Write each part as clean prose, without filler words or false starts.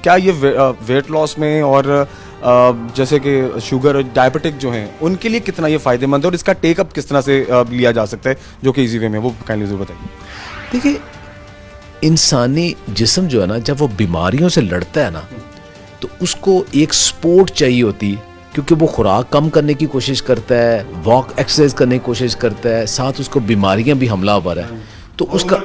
کیا یہ weight loss میں اور جیسے کہ شوگر ڈائبٹک جو ہیں ان کے لیے کتنا یہ فائدہ مند ہے اور اس کا ٹیک اپ کس طرح سے لیا جا سکتا ہے جو کہ ایزی وے میں، وہ کائنڈلی ضرور بتائیے. دیکھیے انسانی جسم جو ہے نا جب وہ بیماریوں سے لڑتا ہے نا تو اس کو ایک سپورٹ چاہیے ہوتی ہے، کیونکہ وہ خوراک کم کرنے کی کوشش کرتا ہے، واک ایکسرسائز کرنے کی کوشش کرتا ہے، ساتھ اس کو بیماریاں بھی حملہ آور ہے، تو اس کا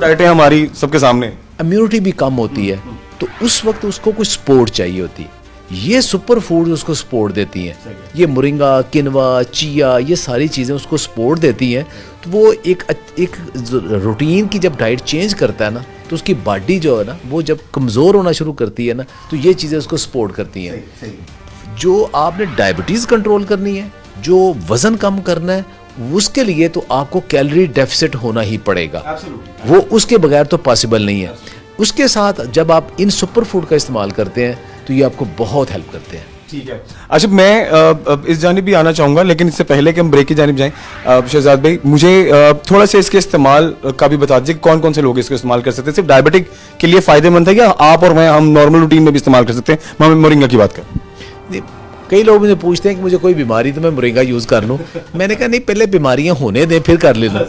ڈائٹیں ہماری سب کے سامنے، امیونٹی بھی کم ہوتی ہے، تو اس وقت اس کو کوئی سپورٹ چاہیے ہوتی ہے. یہ سپر فوڈ اس کو سپورٹ دیتی ہیں، یہ مرنگا، کنوا، چیا، یہ ساری چیزیں اس کو سپورٹ دیتی ہیں. تو وہ ایک روٹین کی جب ڈائٹ چینج کرتا ہے نا تو اس کی باڈی جو ہے نا وہ جب کمزور ہونا شروع کرتی ہے نا تو یہ چیزیں اس کو سپورٹ کرتی ہیں. جو آپ نے ڈائبٹیز کنٹرول کرنی ہے، جو وزن کم کرنا ہے، اس کے لیے تو آپ کو کیلری ڈیفیسٹ ہونا ہی پڑے گا، وہ اس کے بغیر تو پاسبل نہیں ہے. اس کے ساتھ جب آپ ان سپر فوڈ کا استعمال کرتے ہیں تو یہ آپ کو بہت ہیلپ کرتے ہیں. ٹھیک ہے. اچھا میں اس جانب بھی آنا چاہوں گا، لیکن اس سے پہلے کہ ہم بریک کی جانب جائیں شہزاد بھائی مجھے تھوڑا سا اس کے استعمال کا بھی بتا دیجیے کون کون سے لوگ اس کو استعمال کر سکتے ہیں. صرف ڈائبٹک کے لیے فائدہ مند ہے یا آپ اور میں ہم نارمل روٹین میں بھی استعمال کر سکتے ہیں؟ میں مورنگا کی بات کریں. کئی لوگ مجھے پوچھتے ہیں کہ مجھے کوئی بیماری تو میں مرنگا یوز کر لوں. میں نے کہا نہیں، پہلے بیماریاں ہونے دیں پھر کر لینا.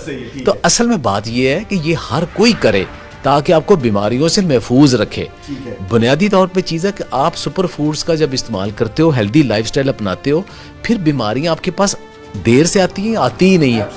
تو اصل میں بات یہ ہے کہ یہ ہر کوئی کرے تاکہ آپ کو بیماریوں سے محفوظ رکھے. بنیادی طور پہ چیز ہے کہ آپ سپر فوڈز کا جب استعمال کرتے ہو، ہیلدی لائف سٹائل اپناتے ہو، پھر بیماریاں آپ کے پاس دیر سے آتی ہیں، آتی ہی نہیں ہیں.